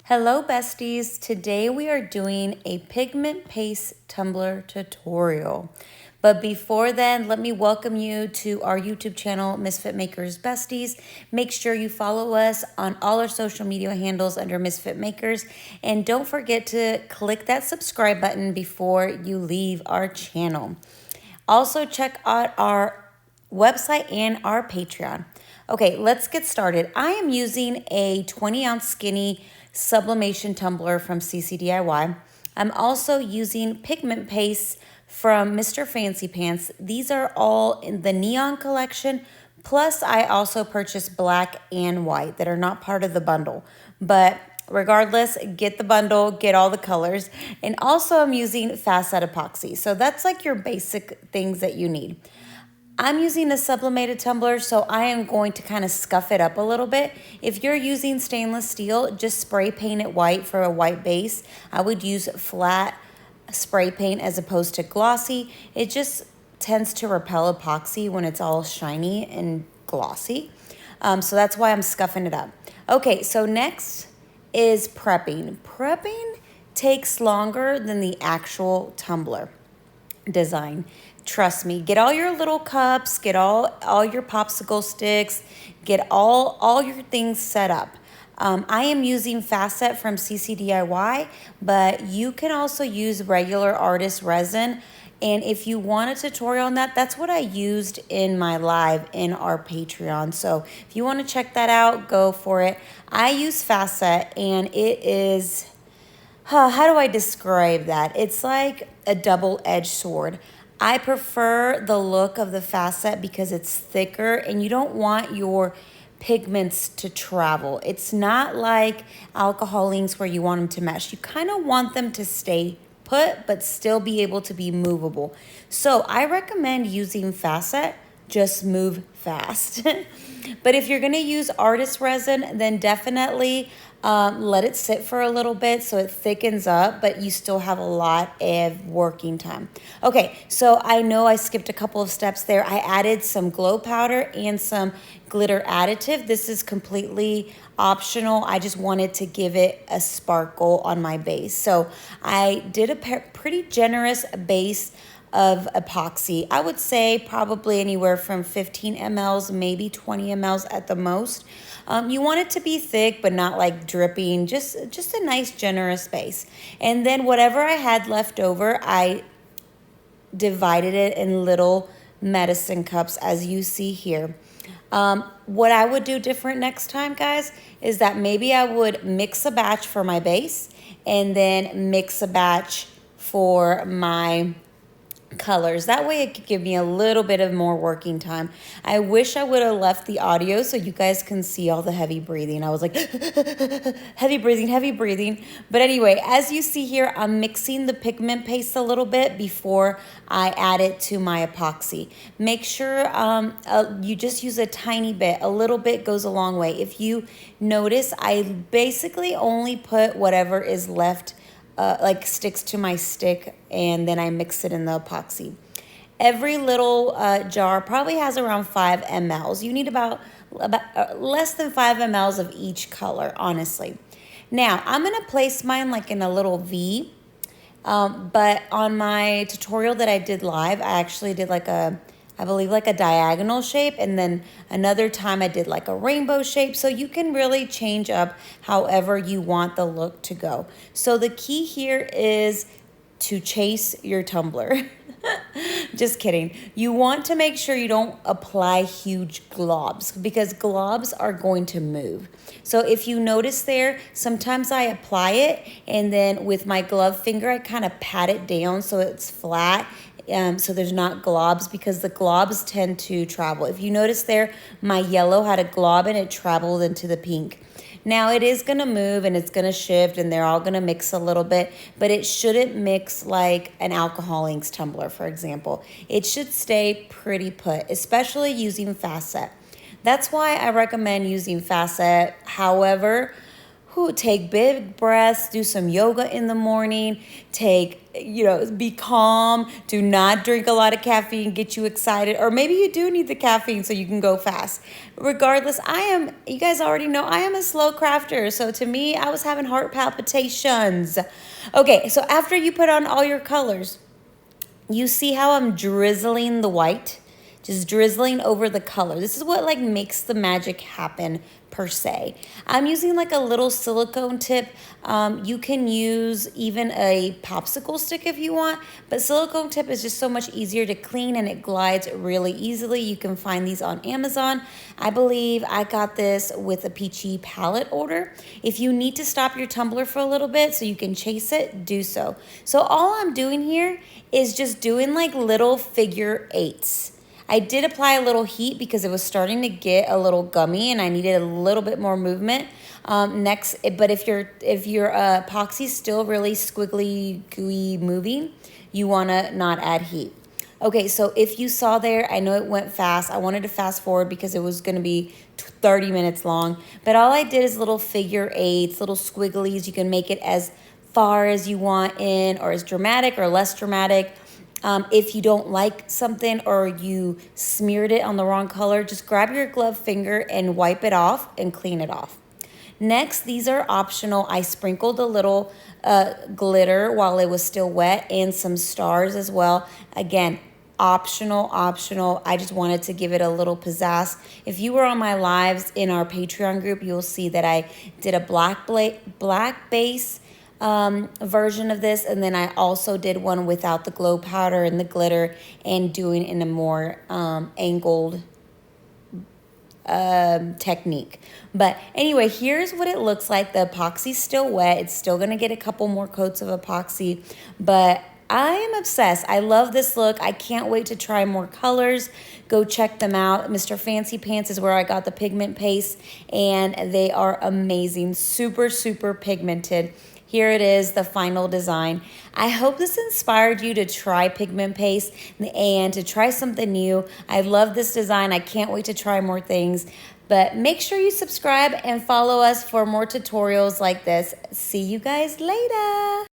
Hello besties, today we are doing a pigment paste tumbler tutorial. But before then, let me welcome you to our YouTube channel, Misfit Makers Besties. Make sure you follow us on all our social media handles under Misfit Makers. And don't forget to click that subscribe button before you leave our channel. Also check out our website and our Patreon. Okay, let's get started. I am using a 20-ounce skinny sublimation tumbler from CCDIY. I'm also using pigment paste from Mr. Fancy Pants. These are all in the neon collection. Plus, I also purchased black and white that are not part of the bundle. But regardless, get the bundle, get all the colors. And also I'm using facet epoxy. So that's like your basic things that you need. I'm using a sublimated tumbler, so I am going to kind of scuff it up a little bit. If you're using stainless steel, just spray paint it white for a white base. I would use flat spray paint as opposed to glossy. It just tends to repel epoxy when it's all shiny and glossy. So that's why I'm scuffing it up. Okay, so next is prepping. Prepping takes longer than the actual tumbler design. Trust me, get all your little cups, get all your popsicle sticks, get all your things set up. I am using Facet from CCDIY, but you can also use regular artist resin. And if you want a tutorial on that, that's what I used in my live in our Patreon. So if you want to check that out, go for it. I use Facet and it is, how do I describe that? It's like a double-edged sword. I prefer the look of the facet because it's thicker and you don't want your pigments to travel. It's not like alcohol inks where you want them to mesh. You kind of want them to stay put but still be able to be movable. So I recommend using facet. Just move fast. But if you're going to use artist resin, then definitely let it sit for a little bit so it thickens up, but you still have a lot of working time. Okay, so I know I skipped a couple of steps there. I added some glow powder and some glitter additive. This is completely optional. I just wanted to give it a sparkle on my base. So I did a pretty generous base of epoxy. I would say probably anywhere from 15 mLs, maybe 20 mLs at the most. You want it to be thick, but not like dripping, just a nice generous base. And then whatever I had left over, I divided it in little medicine cups as you see here. What I would do different next time, guys, is that maybe I would mix a batch for my base and then mix a batch for my colors. That way it could give me a little bit of more working time. I wish I would have left the audio so you guys can see all the heavy breathing. I was like, heavy breathing, heavy breathing. But anyway, as you see here, I'm mixing the pigment paste a little bit before I add it to my epoxy. Make sure you just use a tiny bit. A little bit goes a long way. If you notice, I basically only put whatever is left like sticks to my stick, and then I mix it in the epoxy. Every little jar probably has around 5 mLs. You need about less than 5 mLs of each color, honestly. Now, I'm going to place mine like in a little V, but on my tutorial that I did live, I actually did like I believe like a diagonal shape, and then another time I did like a rainbow shape. So you can really change up however you want the look to go. So the key here is to chase your tumbler. Just kidding. You want to make sure you don't apply huge globs because globs are going to move. So if you notice there, sometimes I apply it and then with my glove finger, I kind of pat it down so it's flat. So there's not globs because the globs tend to travel. If you notice there, my yellow had a glob and it traveled into the pink. Now it is going to move and it's going to shift and they're all going to mix a little bit, but it shouldn't mix like an alcohol inks tumbler, for example. It should stay pretty put, especially using facet. That's why I recommend using facet. However, who take big breaths, do some yoga in the morning, be calm, do not drink a lot of caffeine, get you excited, or maybe you do need the caffeine so you can go fast. Regardless, you guys already know, I am a slow crafter. So to me, I was having heart palpitations. Okay, so after you put on all your colors, you see how I'm drizzling the white? Just drizzling over the color. This is what makes the magic happen per se. I'm using a little silicone tip. You can use even a popsicle stick if you want, but silicone tip is just so much easier to clean and it glides really easily. You can find these on Amazon. I believe I got this with a peachy palette order. If you need to stop your tumbler for a little bit so you can chase it, do so. So all I'm doing here is just doing little figure eights. I did apply a little heat because it was starting to get a little gummy and I needed a little bit more movement. But if your epoxy is still really squiggly, gooey moving, you want to not add heat. Okay, so if you saw there, I know it went fast. I wanted to fast forward because it was going to be 30 minutes long. But all I did is little figure eights, little squigglies. You can make it as far as you want in, or as dramatic or less dramatic. If you don't like something or you smeared it on the wrong color, just grab your glove finger and wipe it off and clean it off. Next, these are optional. I sprinkled a little glitter while it was still wet and some stars as well. Again, optional. I just wanted to give it a little pizzazz. If you were on my lives in our Patreon group, you'll see that I did a black base version of this, and then I also did one without the glow powder and the glitter and doing in a more angled technique. But anyway, here's what it looks like. The epoxy's still wet. It's still gonna get a couple more coats of epoxy, but I am obsessed. I love this look. I can't wait to try more colors. Go check them out. Mr. Fancy Pants is where I got the pigment paste, and they are amazing. Super, super pigmented. Here it is, the final design. I hope this inspired you to try pigment paste and to try something new. I love this design. I can't wait to try more things. But make sure you subscribe and follow us for more tutorials like this. See you guys later.